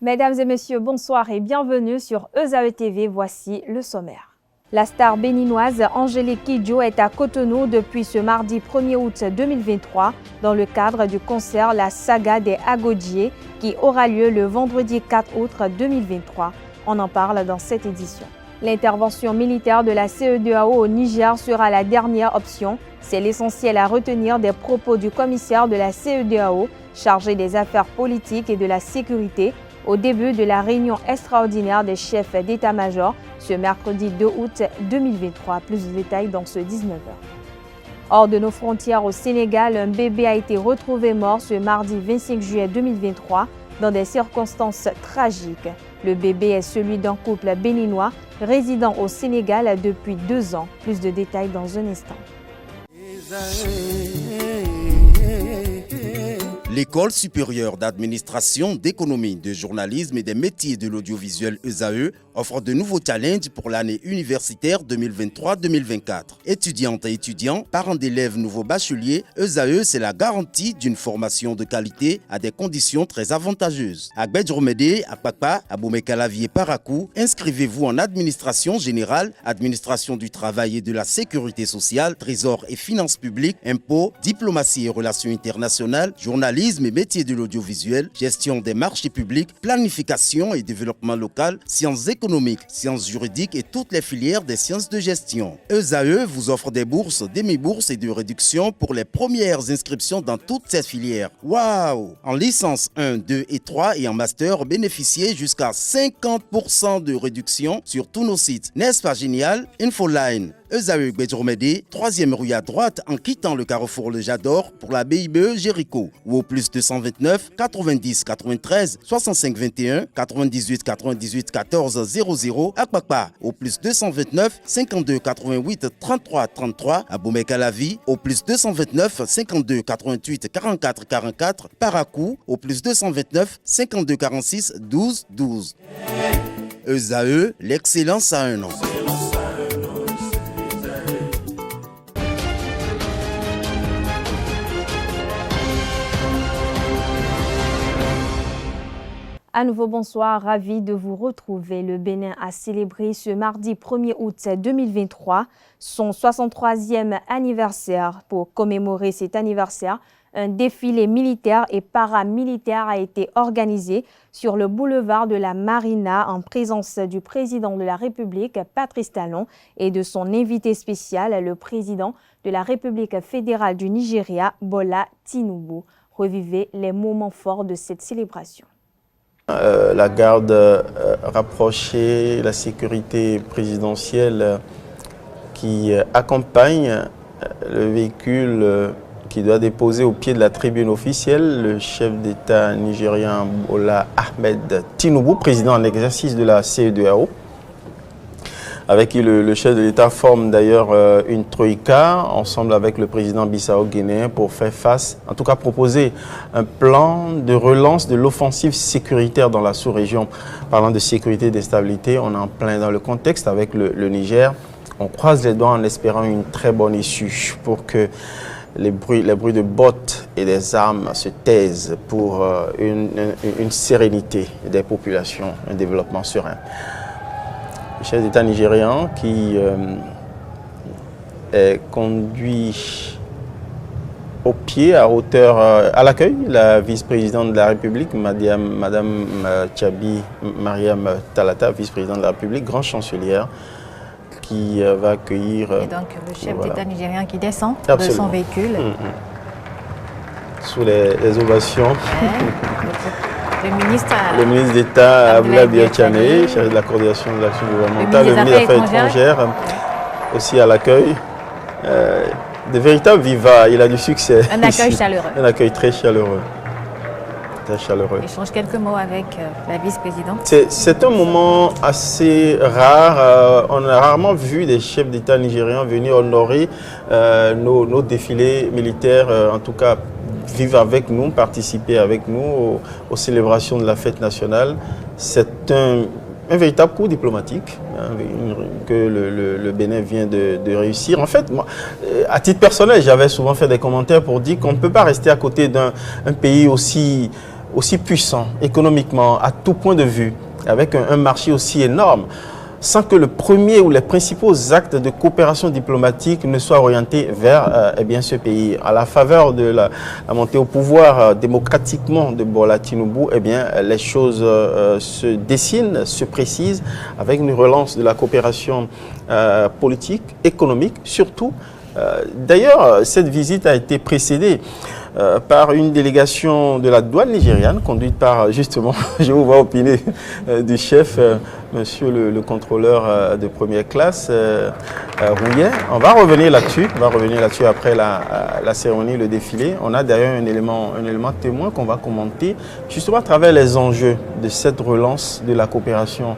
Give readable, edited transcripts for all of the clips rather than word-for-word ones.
Mesdames et messieurs, bonsoir et bienvenue sur ESAE TV. Voici le sommaire. La star béninoise Angélique Kidjo est à Cotonou depuis ce mardi 1er août 2023 dans le cadre du concert La Saga des Agodiers qui aura lieu le vendredi 4 août 2023. On en parle dans cette édition. L'intervention militaire de la CEDEAO au Niger sera la dernière option. C'est l'essentiel à retenir des propos du commissaire de la CEDEAO chargé des affaires politiques et de la sécurité au début de la réunion extraordinaire des chefs d'état-major ce mercredi 2 août 2023. Plus de détails dans ce 19h. Hors de nos frontières au Sénégal, un bébé a été retrouvé mort ce mardi 25 juillet 2023 dans des circonstances tragiques. Le bébé est celui d'un couple béninois résidant au Sénégal depuis 2 ans. Plus de détails dans un instant. L'École supérieure d'administration, d'économie, de journalisme et des métiers de l'audiovisuel ESAE offre de nouveaux challenges pour l'année universitaire 2023-2024. Étudiantes et étudiants, parents d'élèves nouveaux bacheliers, ESAE, c'est la garantie d'une formation de qualité à des conditions très avantageuses. À Gbedjromede, à Kpakpa, à Boumekalavi et Parakou, inscrivez-vous en administration générale, administration du travail et de la sécurité sociale, trésor et finances publiques, impôts, diplomatie et relations internationales, journalisme et métiers de l'audiovisuel, gestion des marchés publics, planification et développement local, sciences économiques, sciences juridiques et toutes les filières des sciences de gestion. ESAE vous offre des bourses, demi-bourses et de réductions pour les premières inscriptions dans toutes ces filières. Waouh! En licence 1, 2 et 3 et en master, bénéficiez jusqu'à 50% de réduction sur tous nos sites. N'est-ce pas génial? Infoline. ESAE Gbedjromede, 3e rue à droite en quittant le carrefour Le Jador pour la BIBE Jéricho ou au plus 229 90 93 65 21 98 98 14 00 à Kpakpa au plus 229 52 88 33 33 à Boumekalavi au plus 229 52 88 44 44 Parakou au plus 229 52 46 12 12. ESAE, l'excellence à un nom. À nouveau, bonsoir, ravi de vous retrouver. Le Bénin a célébré ce mardi 1er août 2023 son 63e anniversaire. Pour commémorer cet anniversaire, un défilé militaire et paramilitaire a été organisé sur le boulevard de la Marina en présence du président de la République, Patrice Talon, et de son invité spécial, le président de la République fédérale du Nigeria, Bola Tinubu. Revivez les moments forts de cette célébration. La garde rapprochée, la sécurité présidentielle qui accompagne le véhicule qui doit déposer au pied de la tribune officielle le chef d'État nigérien Bola Ahmed Tinubu, président en exercice de la CEDEAO, avec qui le chef de l'État forme d'ailleurs une troïka ensemble avec le président bissau-guinéen pour faire face, en tout cas proposer un plan de relance de l'offensive sécuritaire dans la sous-région. Parlant de sécurité et de stabilité, on est en plein dans le contexte avec le Niger. On croise les doigts en espérant une très bonne issue pour que les bruits de bottes et des armes se taisent pour une sérénité des populations, un développement serein. Le chef d'État nigérian qui est conduit au pied, à hauteur, à l'accueil, la vice-présidente de la République, Madame Tchabi Mariam Talata, vice-présidente de la République, grande chancelière, qui va accueillir... Et donc le chef d'État nigérien qui descend Absolument. de son véhicule. Sous les ovations. Le ministre d'État Abdoulaye Biachane, chargé de la coordination de l'action gouvernementale, le ministre des Affaires étrangères, aussi à l'accueil. De véritables vivats, il a du succès. Un accueil chaleureux. Un accueil très chaleureux. Très chaleureux. Échange quelques mots avec la vice-présidente. C'est un moment assez rare. On a rarement vu des chefs d'État nigériens venir honorer nos défilés militaires, en tout cas vivre avec nous, participer avec nous aux célébrations de la fête nationale. C'est un véritable coup diplomatique que le Bénin vient de réussir. En fait, moi, à titre personnel, j'avais souvent fait des commentaires pour dire qu'on ne peut pas rester à côté d'un pays aussi aussi puissant économiquement à tout point de vue, avec un marché aussi énorme, sans que le premier ou les principaux actes de coopération diplomatique ne soient orientés vers eh bien, ce pays. À la faveur de la montée au pouvoir démocratiquement de Bola Tinubu, eh bien, les choses se dessinent, se précisent, avec une relance de la coopération politique, économique, surtout. D'ailleurs, cette visite a été précédée par une délégation de la douane nigériane, conduite par, justement, je vous vois opiner, du chef, monsieur le contrôleur de première classe, Rouillet. On va revenir là-dessus, après la cérémonie, le défilé. On a d'ailleurs un élément témoin qu'on va commenter, justement à travers les enjeux de cette relance de la coopération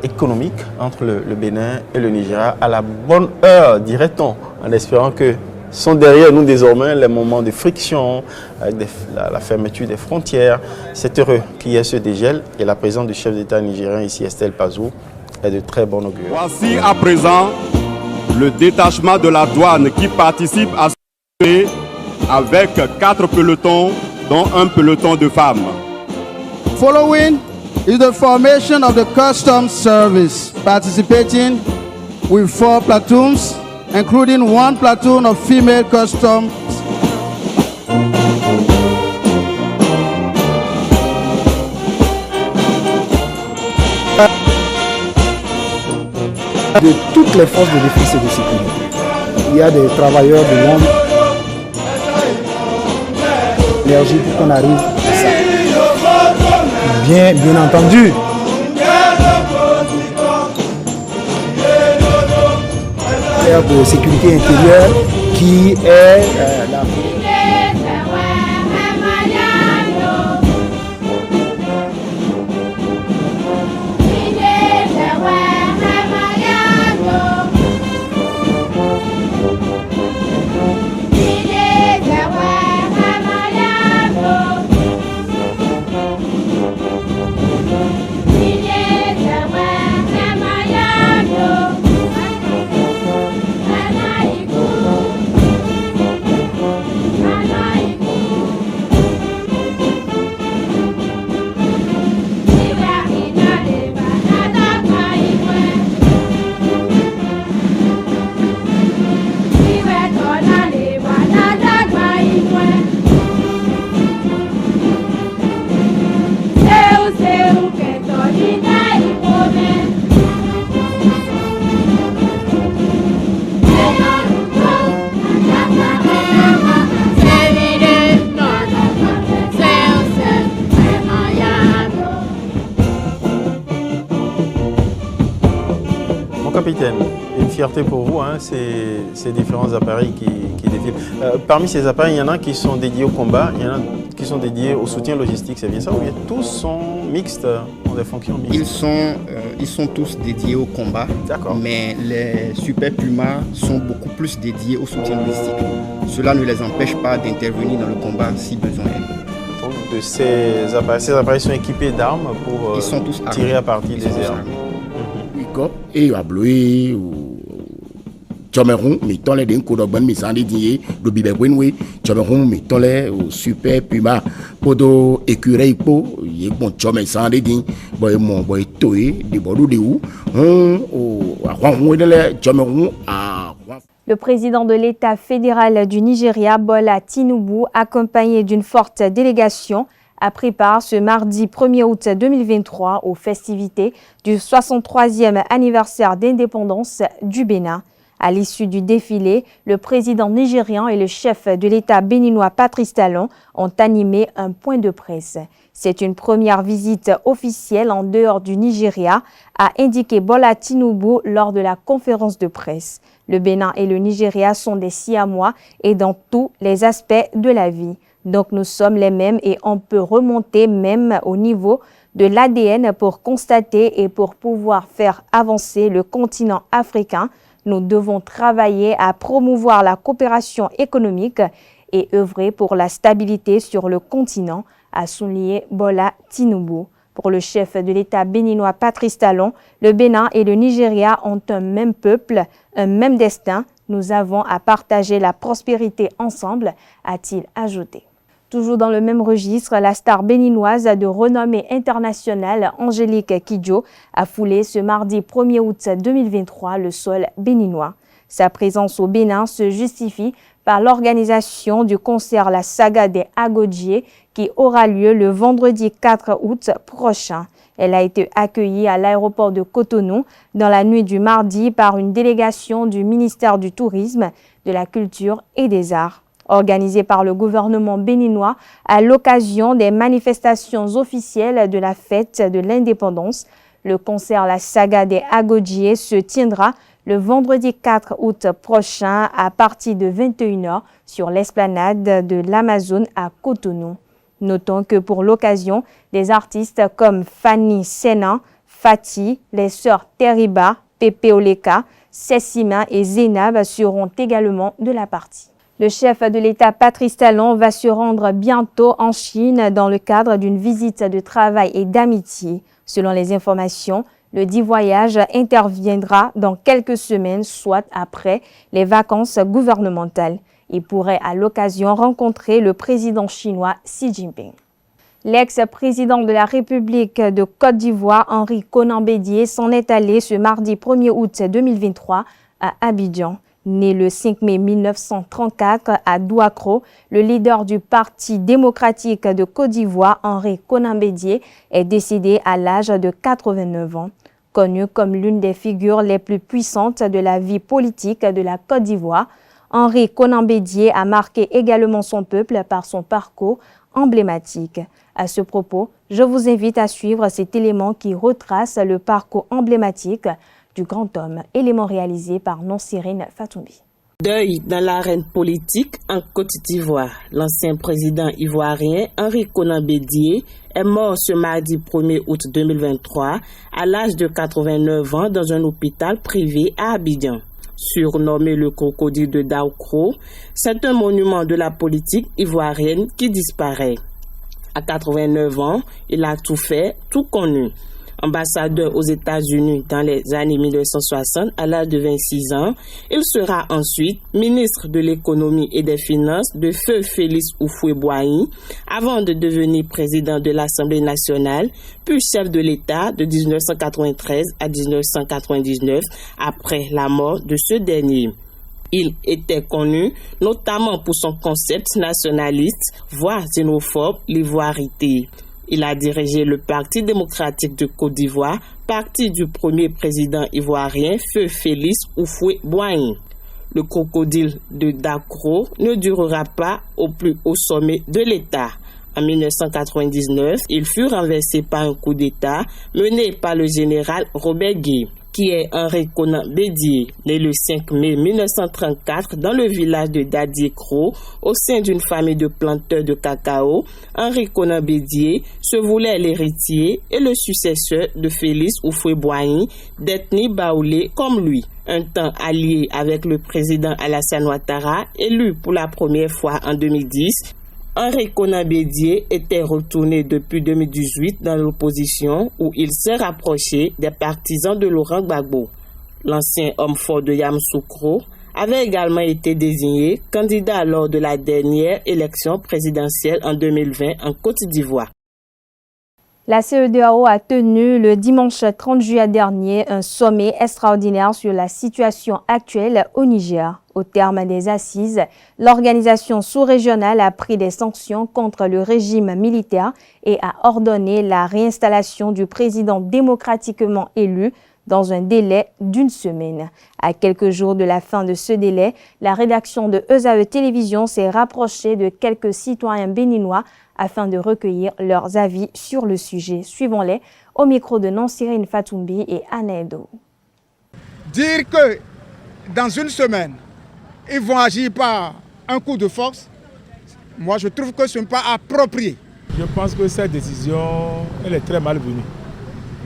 économique entre le Bénin et le Nigeria à la bonne heure, dirait-on, en espérant que sont derrière nous désormais les moments de friction avec la fermeture des frontières. C'est heureux qu'il y ait ce dégel et la présence du chef d'État nigérien ici, Estelle Pazou, est de très bon augure. Voici à présent le détachement de la douane qui participe à ce avec 4 pelotons, dont un peloton de femmes. Following is the formation of the Customs Service, participating with 4 platoons, including 1 platoon of female customs. De toutes les forces de défense et de sécurité. Il y a des travailleurs de l'homme, l'énergie pour qu'on arrive à ça. Bien entendu. De sécurité intérieure qui est la... Capitaine, une fierté pour vous, hein, ces différents appareils qui défilent. Parmi ces appareils, il y en a qui sont dédiés au combat, il y en a qui sont dédiés au soutien logistique, c'est bien ça, ou bien tous sont mixtes, ont des fonctions mixtes? Ils sont tous dédiés au combat, mais les Super Puma sont beaucoup plus dédiés au soutien logistique. Cela ne les empêche pas d'intervenir dans le combat si besoin est. Donc de ces appareils sont équipés d'armes pour ils sont tous tirer à partir des airs. Et à bleu Cameroun mais tant les d'un coup d'orban mais sans dédié le bibé wenwe Cameroun mais tant les Super Puma podo écureuil po y bon Cameroun sans dédié boy mon boy toé de bodo de où Le président de l'État fédéral du Nigeria, Bola Tinubu, accompagné d'une forte délégation, a pris part ce mardi 1er août 2023 aux festivités du 63e anniversaire d'indépendance du Bénin. À l'issue du défilé, le président nigérian et le chef de l'État béninois Patrice Talon ont animé un point de presse. C'est une première visite officielle en dehors du Nigeria, a indiqué Bola Tinubu lors de la conférence de presse. Le Bénin et le Nigeria sont des Siamois et dans tous les aspects de la vie. Donc nous sommes les mêmes et on peut remonter même au niveau de l'ADN pour constater et pour pouvoir faire avancer le continent africain. Nous devons travailler à promouvoir la coopération économique et œuvrer pour la stabilité sur le continent, a souligné Bola Tinubu. Pour le chef de l'État béninois Patrice Talon, le Bénin et le Nigeria ont un même peuple, un même destin. Nous avons à partager la prospérité ensemble, a-t-il ajouté. Toujours dans le même registre, la star béninoise de renommée internationale Angélique Kidjo a foulé ce mardi 1er août 2023 le sol béninois. Sa présence au Bénin se justifie par l'organisation du concert La Saga des Agodjiers qui aura lieu le vendredi 4 août prochain. Elle a été accueillie à l'aéroport de Cotonou dans la nuit du mardi par une délégation du ministère du Tourisme, de la Culture et des Arts. Organisée par le gouvernement béninois à l'occasion des manifestations officielles de la fête de l'indépendance, le concert La Saga des Agodjiers se tiendra le vendredi 4 août prochain à partir de 21h sur l'esplanade de l'Amazone à Cotonou. Notons que pour l'occasion, des artistes comme Fanny Sena, Fatih, les sœurs Teriba, Pepe Oleka, Sessima et Zénab seront également de la partie. Le chef de l'État Patrice Talon va se rendre bientôt en Chine dans le cadre d'une visite de travail et d'amitié. Selon les informations, le dit voyage interviendra dans quelques semaines, soit après les vacances gouvernementales. Il pourrait à l'occasion rencontrer le président chinois Xi Jinping. L'ex-président de la République de Côte d'Ivoire, Henri Konan Bédié, s'en est allé ce mardi 1er août 2023 à Abidjan. Né le 5 mai 1934 à Douakro, le leader du Parti démocratique de Côte d'Ivoire, Henri Konan Bédié, est décédé à l'âge de 89 ans. Connu comme l'une des figures les plus puissantes de la vie politique de la Côte d'Ivoire, Henri Konan Bédié a marqué également son peuple par son parcours emblématique. À ce propos, je vous invite à suivre cet élément qui retrace le parcours emblématique du grand homme, élément réalisé par Nonsirine Fatoumbi. Deuil dans l'arène politique en Côte d'Ivoire. L'ancien président ivoirien Henri Konan Bédié est mort ce mardi 1er août 2023 à l'âge de 89 ans dans un hôpital privé à Abidjan. Surnommé le crocodile de Douakro, c'est un monument de la politique ivoirienne qui disparaît. À 89 ans, il a tout fait, tout connu. Ambassadeur aux États-Unis dans les années 1960 à l'âge de 26 ans, il sera ensuite ministre de l'économie et des finances de feu Félix Houphouët-Boigny avant de devenir président de l'Assemblée nationale, puis chef de l'État de 1993 à 1999 après la mort de ce dernier. Il était connu notamment pour son concept nationaliste, voire xénophobe, l'ivoirité. Il a dirigé le Parti démocratique de Côte d'Ivoire, parti du premier président ivoirien, feu Félix Houphouët-Boigny. Le crocodile de Douakro ne durera pas au plus haut sommet de l'État. En 1999, il fut renversé par un coup d'État mené par le général Robert Gué, qui est Henri Konan Bédié, né le 5 mai 1934 dans le village de Dadiekro, au sein d'une famille de planteurs de cacao. Henri Konan Bédié se voulait l'héritier et le successeur de Félix Houphouët-Boigny, d'ethnie baoulé comme lui. Un temps allié avec le président Alassane Ouattara, élu pour la première fois en 2010, Henri Konan Bédié était retourné depuis 2018 dans l'opposition où il s'est rapproché des partisans de Laurent Gbagbo. L'ancien homme fort de Yamoussoukro avait également été désigné candidat lors de la dernière élection présidentielle en 2020 en Côte d'Ivoire. La CEDEAO a tenu le dimanche 30 juillet dernier un sommet extraordinaire sur la situation actuelle au Niger. Au terme des assises, l'organisation sous-régionale a pris des sanctions contre le régime militaire et a ordonné la réinstallation du président démocratiquement élu dans un délai d'une semaine. À quelques jours de la fin de ce délai, la rédaction de ESAE Télévision s'est rapprochée de quelques citoyens béninois afin de recueillir leurs avis sur le sujet. Suivons-les au micro de Nonsirine Fatoumbi et Anedo. Dire que dans une semaine, ils vont agir par un coup de force, moi je trouve que ce n'est pas approprié. Je pense que cette décision, elle est très malvenue.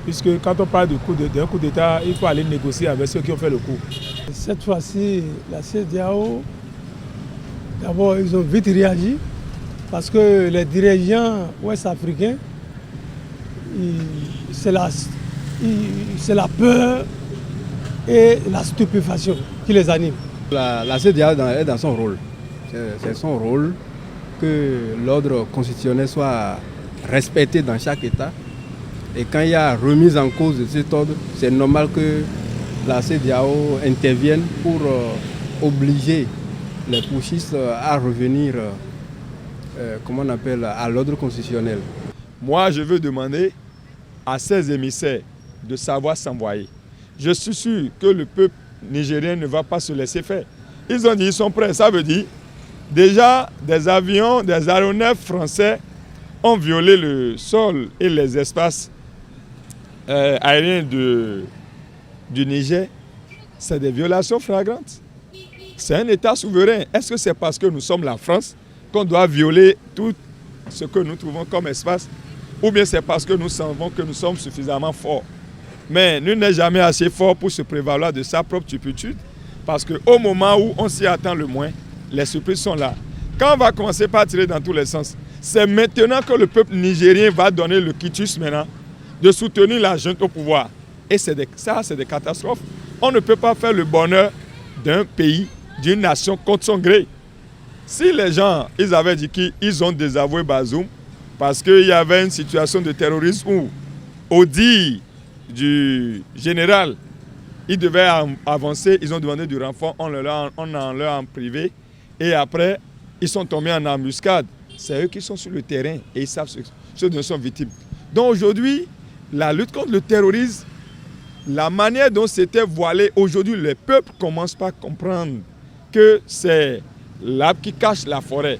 Puisque quand on parle d'un coup d'État, il faut aller négocier avec ceux qui ont fait le coup. Cette fois-ci, la CEDEAO, d'abord, ils ont vite réagi parce que les dirigeants ouest-africains, c'est la peur et la stupéfaction qui les anime. La CEDEAO est dans son rôle. C'est son rôle que l'ordre constitutionnel soit respecté dans chaque État. Et quand il y a remise en cause de cet ordre, c'est normal que la CEDEAO intervienne pour obliger les putschistes à revenir à l'ordre constitutionnel. Moi, je veux demander à ces émissaires de savoir s'envoyer. Je suis sûr que le peuple nigérien ne va pas se laisser faire. Ils ont dit qu'ils sont prêts. Ça veut dire déjà des avions, des aéronefs français ont violé le sol et les espaces aériens du Niger. C'est des violations flagrantes. C'est un État souverain. Est-ce que c'est parce que nous sommes la France qu'on doit violer tout ce que nous trouvons comme espace, ou bien c'est parce que nous savons que nous sommes suffisamment forts? Mais nul n'est jamais assez fort pour se prévaloir de sa propre turpitude, parce qu'au moment où on s'y attend le moins, les surprises sont là. Quand on va commencer par tirer dans tous les sens, c'est maintenant que le peuple nigérien va donner le quitus maintenant de soutenir la junte au pouvoir. Et c'est des catastrophes. On ne peut pas faire le bonheur d'un pays, d'une nation contre son gré. Si les gens, ils avaient dit qu'ils ont désavoué Bazoum parce qu'il y avait une situation de terrorisme où, au dit du général, ils devaient avancer, ils ont demandé du renfort, on en leur en privé, et après, ils sont tombés en embuscade. C'est eux qui sont sur le terrain et ils savent ceux dont ils sont victimes. Donc aujourd'hui, la lutte contre le terrorisme, la manière dont c'était voilé, aujourd'hui, le peuple commence pas à comprendre que c'est l'arbre qui cache la forêt.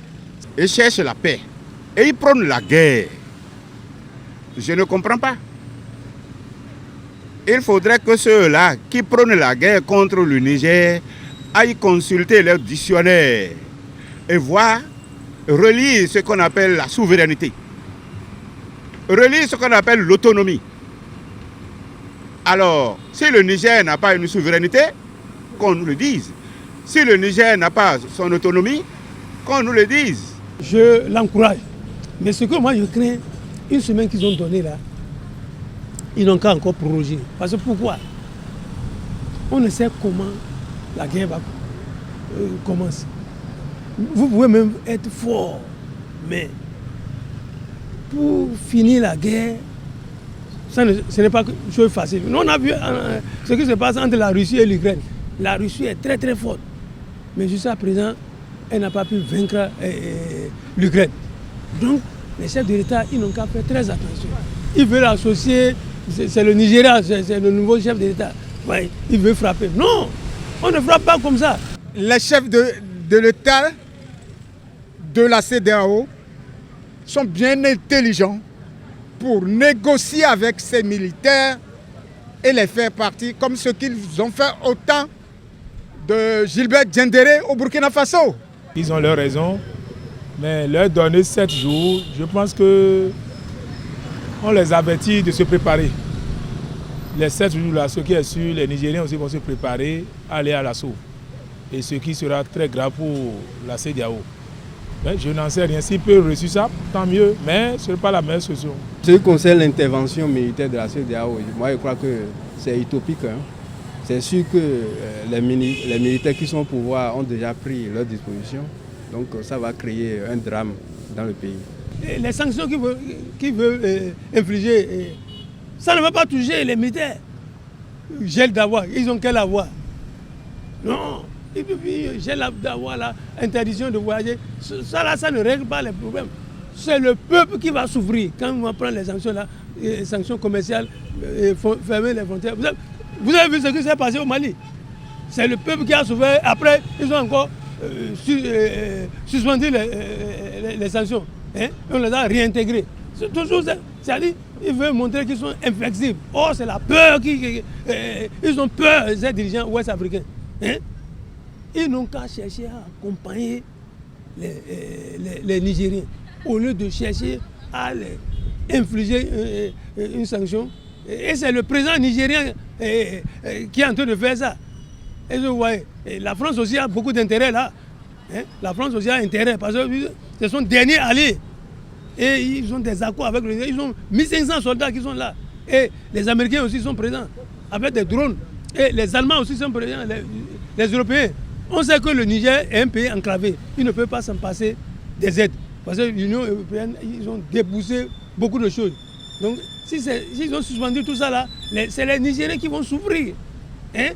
Ils cherchent la paix et ils prônent la guerre. Je ne comprends pas. Il faudrait que ceux-là qui prônent la guerre contre le Niger aillent consulter leur dictionnaire et voir, relire ce qu'on appelle la souveraineté, relire ce qu'on appelle l'autonomie. Alors, si le Niger n'a pas une souveraineté, qu'on nous le dise. Si le Niger n'a pas son autonomie, qu'on nous le dise. Je l'encourage. Mais ce que moi je crains, une semaine qu'ils ont donnée là, ils n'ont qu'à encore proroger. Parce que pourquoi? On ne sait comment la guerre va commencer. Vous pouvez même être fort, mais pour finir la guerre, ce n'est pas une chose facile. Nous, on a vu ce qui se passe entre la Russie et l'Ukraine. La Russie est très très forte. Mais jusqu'à présent, elle n'a pas pu vaincre l'Ukraine. Donc, les chefs de l'État, ils n'ont qu'à faire très attention. Ils veulent associer, c'est le Nigeria, c'est le nouveau chef de l'État. Ouais, il veut frapper. Non, on ne frappe pas comme ça. Les chefs de l'État, de la CEDEAO, sont bien intelligents pour négocier avec ces militaires et les faire partir comme ce qu'ils ont fait au temps de Gilbert Diendéré au Burkina Faso. Ils ont leur raison, mais leur donner 7 jours, je pense que on les avertit de se préparer. Les 7 jours-là, ce qui est sûr, les Nigériens aussi vont se préparer à aller à l'assaut. Et ce qui sera très grave pour la CEDEAO. Mais je n'en sais rien. S'ils peuvent réussir ça, tant mieux, mais ce n'est pas la meilleure solution. Ce qui concerne l'intervention militaire de la CEDEAO, moi je crois que c'est utopique. Hein. C'est sûr que les militaires qui sont au pouvoir ont déjà pris leurs dispositions. Donc ça va créer un drame dans le pays. Et les sanctions qu'ils veulent infliger, ça ne va pas toucher les militaires. Gel d'avoir, ils ont qu'à avoir. Non, gel d'avoir, l'interdiction de voyager, ça ne règle pas les problèmes. C'est le peuple qui va souffrir quand on va prendre les sanctions, les sanctions commerciales, fermer les frontières. Vous avez vu ce qui s'est passé au Mali. C'est le peuple qui a souffert. Après, ils ont encore suspendu les sanctions. Hein? On les a réintégrés. C'est toujours ça. C'est-à-dire qu'ils veulent montrer qu'ils sont inflexibles. Oh, c'est la peur. Ils ont peur, ces dirigeants ouest-africains. Hein? Ils n'ont qu'à chercher à accompagner les Nigériens au lieu de chercher à les infliger une sanction. Et c'est le président nigérien qui est en train de faire ça. Et vous voyez, la France aussi a beaucoup d'intérêt là. Hein? La France aussi a intérêt parce que ce sont derniers alliés. Et ils ont des accords avec le Niger. Ils ont 1500 soldats qui sont là. Et les Américains aussi sont présents avec des drones. Et les Allemands aussi sont présents, les Européens. On sait que le Niger est un pays enclavé. Il ne peut pas s'en passer des aides. Parce que l'Union européenne, ils ont dépoussé beaucoup de choses. Donc, s'ils ont suspendu tout ça là, c'est les Nigériens qui vont souffrir. Hein?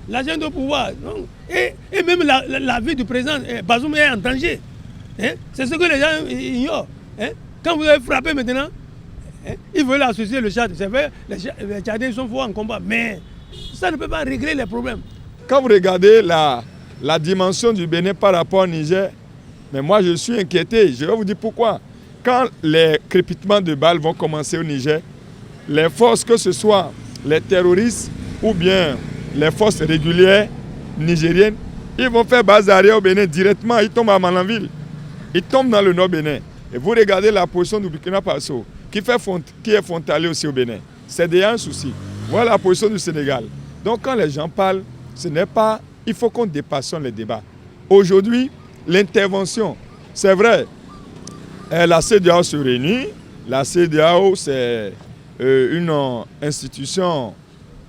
L'argent de pouvoir. Donc, et même la vie du président Bazoum est en danger. Hein? C'est ce que les gens ignorent. Hein? Quand vous avez frappé maintenant, ils veulent associer le Tchad. C'est vrai, les Tchadiens sont forts en combat, mais ça ne peut pas régler les problèmes. Quand vous regardez la dimension du Bénin par rapport au Niger, mais moi je suis inquiété. Je vais vous dire pourquoi. Quand les crépitements de balles vont commencer au Niger, les forces, que ce soit les terroristes ou bien les forces régulières nigériennes, ils vont faire base arrière au Bénin directement. Ils tombent à Malanville. Ils tombent dans le nord Bénin. Et vous regardez la position du Burkina Faso, qui est frontalier aussi au Bénin. C'est déjà un souci. Voilà la position du Sénégal. Donc quand les gens parlent, ce n'est pas... Il faut qu'on dépasse les débats. Aujourd'hui, l'intervention, c'est vrai, la CEDEAO se réunit. La CEDEAO, c'est une institution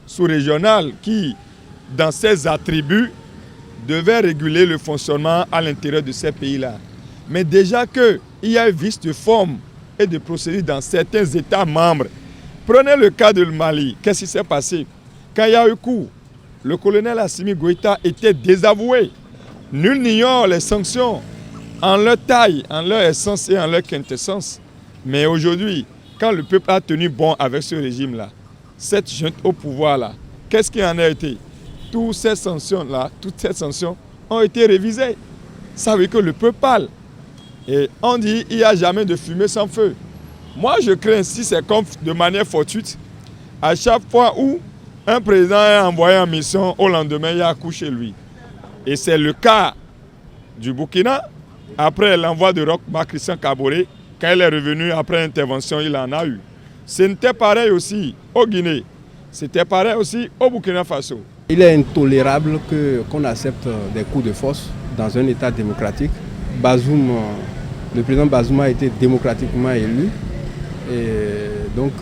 sous-régionale qui, dans ses attributs, devait réguler le fonctionnement à l'intérieur de ces pays-là. Mais déjà qu'il y a un vice de forme et de procédure dans certains États membres. Prenez le cas de Mali. Qu'est-ce qui s'est passé? Quand il y a eu coup, le colonel Assimi Goïta était désavoué. Nul n'ignore les sanctions en leur taille, en leur essence et en leur quintessence. Mais aujourd'hui, quand le peuple a tenu bon avec ce régime-là, cette junte au pouvoir-là, qu'est-ce qui en a été? Toutes ces sanctions-là, toutes ces sanctions ont été révisées. Ça veut dire que le peuple parle. Et on dit qu'il n'y a jamais de fumée sans feu. Moi, je crains, si c'est comme de manière fortuite, à chaque fois où un président est envoyé en mission, au lendemain, il y a un coup chez lui. Et c'est le cas du Burkina. Après l'envoi de Roch Marc Christian Kaboré, quand il est revenu après l'intervention, il en a eu. C'était pareil aussi au Guinée. C'était pareil aussi au Burkina Faso. Il est intolérable qu'on accepte des coups de force dans un État démocratique. Bazoum, le président Bazoum a été démocratiquement élu. Et donc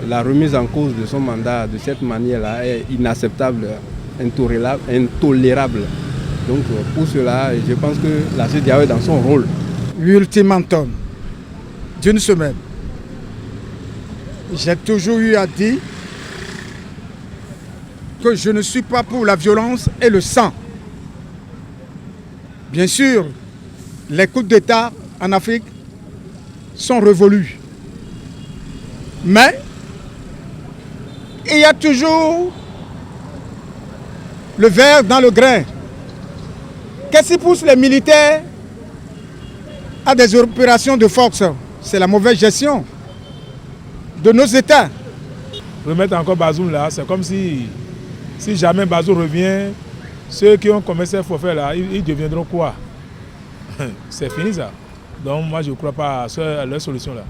la remise en cause de son mandat de cette manière-là est inacceptable, intolérable. Donc pour cela, je pense que la CEDEAO est dans son rôle. L'ultimatum d'une semaine. J'ai toujours eu à dire que je ne suis pas pour la violence et le sang. Bien sûr, les coups d'État en Afrique sont révolus. Mais il y a toujours le ver dans le grain. Qu'est-ce qui pousse les militaires à des opérations de force? C'est la mauvaise gestion de nos États. Remettre encore Bazoum là, c'est comme si jamais Bazoum revient, ceux qui ont commis ces forfaits là, ils deviendront quoi? C'est fini ça. Donc moi je ne crois pas à leur solution là.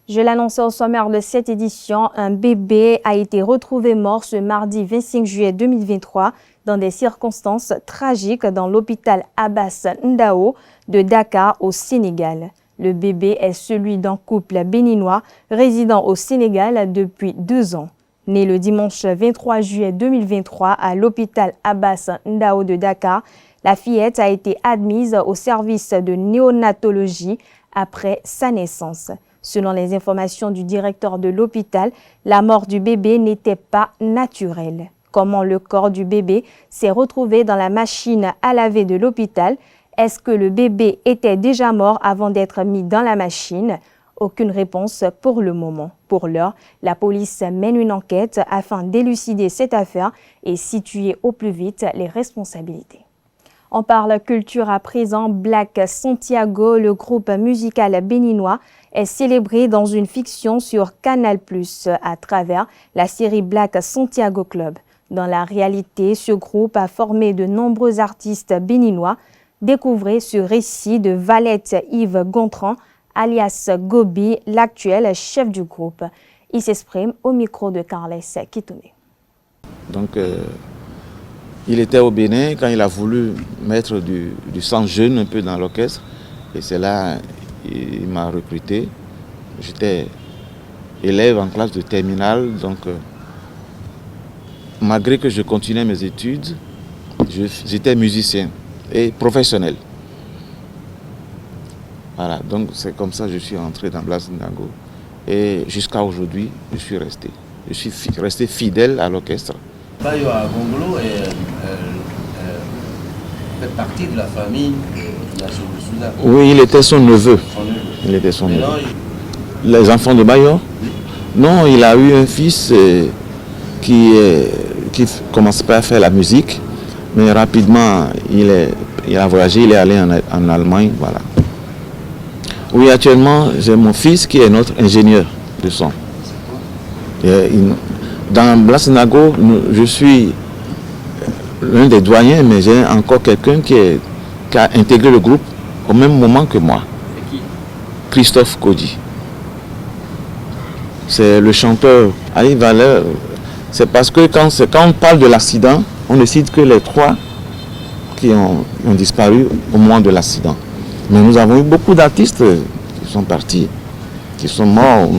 Je l'annonçais au sommaire de cette édition, un bébé a été retrouvé mort ce mardi 25 juillet 2023 dans des circonstances tragiques dans l'hôpital Abbas Ndao de Dakar au Sénégal. Le bébé est celui d'un couple béninois résidant au Sénégal depuis 2 ans. Né le dimanche 23 juillet 2023 à l'hôpital Abbas Ndao de Dakar, la fillette a été admise au service de néonatologie après sa naissance. Selon les informations du directeur de l'hôpital, la mort du bébé n'était pas naturelle. Comment le corps du bébé s'est retrouvé dans la machine à laver de l'hôpital? Est-ce que le bébé était déjà mort avant d'être mis dans la machine? Aucune réponse pour le moment. Pour l'heure, la police mène une enquête afin d'élucider cette affaire et situer au plus vite les responsabilités. On parle culture à présent. Black Santiago, le groupe musical béninois, est célébré dans une fiction sur Canal+ à travers la série Black Santiago Club. Dans la réalité, ce groupe a formé de nombreux artistes béninois. Découvrez ce récit de Valette Yves Gontran, alias Gobi, l'actuel chef du groupe. Il s'exprime au micro de Carles Kitoume. Donc, il était au Bénin quand il a voulu mettre du sang jeune un peu dans l'orchestre. Et c'est là qu'il m'a recruté. J'étais élève en classe de terminale. Donc, malgré que je continuais mes études, j'étais musicien et professionnel. Voilà, donc c'est comme ça que je suis entré dans Blaise Ndingo. Et jusqu'à aujourd'hui, je suis resté. Je suis resté fidèle à l'orchestre. Bayo Agongolo fait partie de la famille de Yassou Souza. Oui, il était son neveu. Il était son neveu. Les enfants de Bayo? Oui. Non, il a eu un fils qui commençait à faire la musique, mais rapidement, il a voyagé, il est allé en Allemagne, voilà. Oui, actuellement, j'ai mon fils qui est notre ingénieur de son. Dans Blaise Ndingo, je suis l'un des doyens, mais j'ai encore quelqu'un qui a intégré le groupe au même moment que moi. C'est qui? Christophe Kodi. C'est le chanteur Ali Valeur. C'est parce que quand on parle de l'accident, on ne cite que les 3 qui ont disparu au moment de l'accident. Mais nous avons eu beaucoup d'artistes qui sont partis, qui sont morts.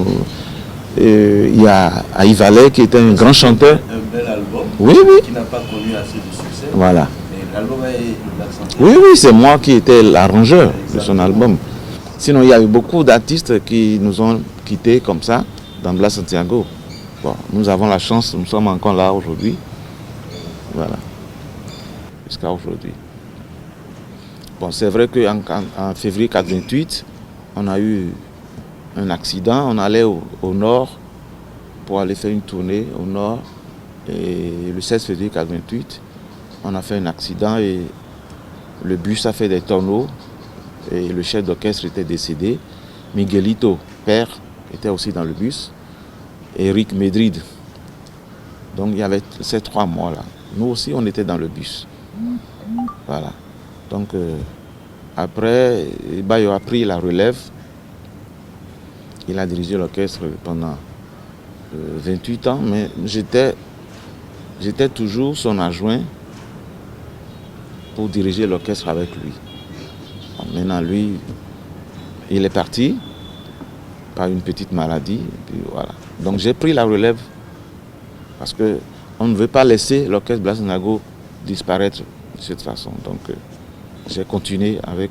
Il y a Ali Valeur qui était un grand chanteur. Un bel album. Oui, oui. Qui n'a pas connu assez de succès. Voilà. Mais l'album est oui, oui, c'est moi qui étais l'arrangeur de son album. Sinon, il y a eu beaucoup d'artistes qui nous ont quittés comme ça dans Blaise Ndingo. Bon, nous avons la chance, nous sommes encore là aujourd'hui. Voilà. Jusqu'à aujourd'hui. Bon, c'est vrai qu'en février 1988, on a eu un accident. On allait au nord pour aller faire une tournée au nord. Et le 16 février 1988, on a fait un accident et le bus a fait des tonneaux. Et le chef d'orchestre était décédé. Miguelito, père, était aussi dans le bus. Eric Medrid. Donc il y avait ces 3 mois-là. Nous aussi, on était dans le bus. Voilà. Donc après, Bayo a pris la relève. Il a dirigé l'orchestre pendant 28 ans, mais j'étais toujours son adjoint pour diriger l'orchestre avec lui. Bon, maintenant, lui, il est parti par une petite maladie. Et puis voilà. Donc j'ai pris la relève parce qu'on ne veut pas laisser l'orchestre Blaise Ndingo disparaître de cette façon. Donc j'ai continué avec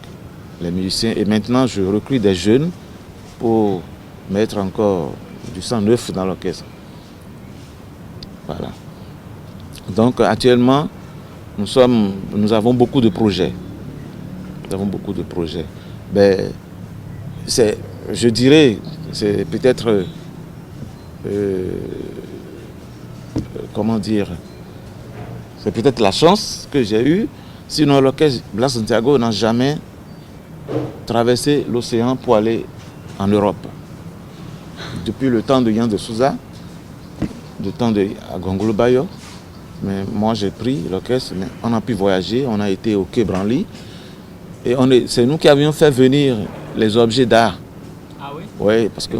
les musiciens et maintenant je recrute des jeunes pour mettre encore du sang neuf dans l'orchestre. Voilà. Donc actuellement, nous avons beaucoup de projets. Nous avons beaucoup de projets. Ben, je dirais, c'est peut-être, comment dire, c'est peut-être la chance que j'ai eue. Sinon, l'orchestre Blaise Ndingo n'a jamais traversé l'océan pour aller en Europe. Depuis le temps de Yassou Souza, le temps de Agongolo Bayo, mais moi j'ai pris l'orchestre, mais on a pu voyager, on a été au Quai Branly. Et c'est nous qui avions fait venir les objets d'art. Ah oui? Oui, parce que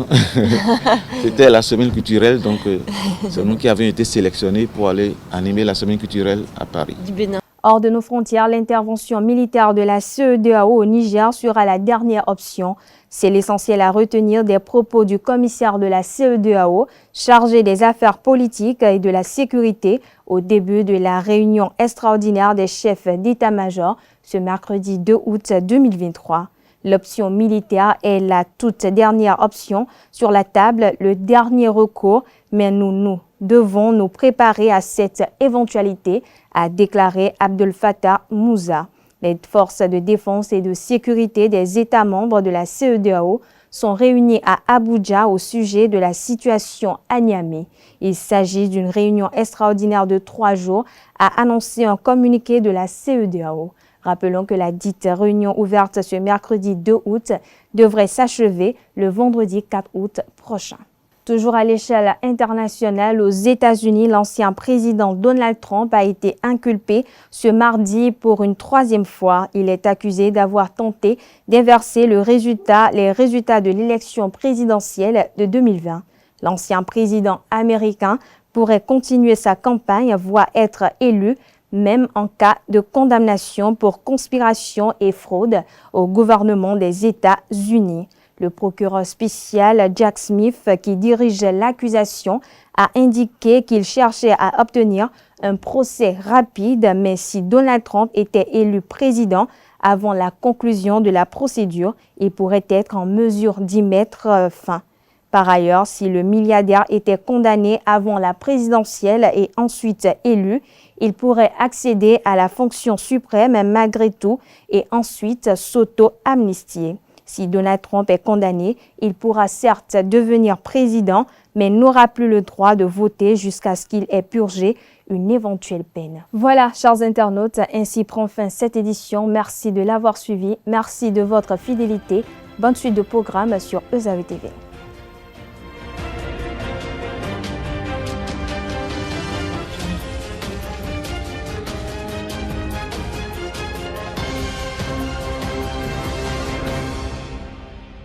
c'était la semaine culturelle, donc c'est nous qui avions été sélectionnés pour aller animer la semaine culturelle à Paris. Hors de nos frontières, l'intervention militaire de la CEDEAO au Niger sera la dernière option. C'est l'essentiel à retenir des propos du commissaire de la CEDEAO chargé des affaires politiques et de la sécurité au début de la réunion extraordinaire des chefs d'état-major ce mercredi 2 août 2023. L'option militaire est la toute dernière option sur la table, le dernier recours, mais nous devons nous préparer à cette éventualité, a déclaré Abdel Fattah Moussa. Les forces de défense et de sécurité des États membres de la CEDEAO sont réunies à Abuja au sujet de la situation à Niamey. Il s'agit d'une réunion extraordinaire de 3 jours, a annoncé un communiqué de la CEDEAO. Rappelons que la dite réunion ouverte ce mercredi 2 août devrait s'achever le vendredi 4 août prochain. Toujours à l'échelle internationale, aux États-Unis, l'ancien président Donald Trump a été inculpé ce mardi pour une 3e fois. Il est accusé d'avoir tenté d'inverser les résultats de l'élection présidentielle de 2020. L'ancien président américain pourrait continuer sa campagne, voire être élu, même en cas de condamnation pour conspiration et fraude au gouvernement des États-Unis. Le procureur spécial Jack Smith, qui dirigeait l'accusation, a indiqué qu'il cherchait à obtenir un procès rapide, mais si Donald Trump était élu président avant la conclusion de la procédure, il pourrait être en mesure d'y mettre fin. Par ailleurs, si le milliardaire était condamné avant la présidentielle et ensuite élu, il pourrait accéder à la fonction suprême malgré tout et ensuite s'auto-amnistier. Si Donald Trump est condamné, il pourra certes devenir président, mais n'aura plus le droit de voter jusqu'à ce qu'il ait purgé une éventuelle peine. Voilà, chers internautes, ainsi prend fin cette édition. Merci de l'avoir suivi. Merci de votre fidélité. Bonne suite de programme sur EZAE TV.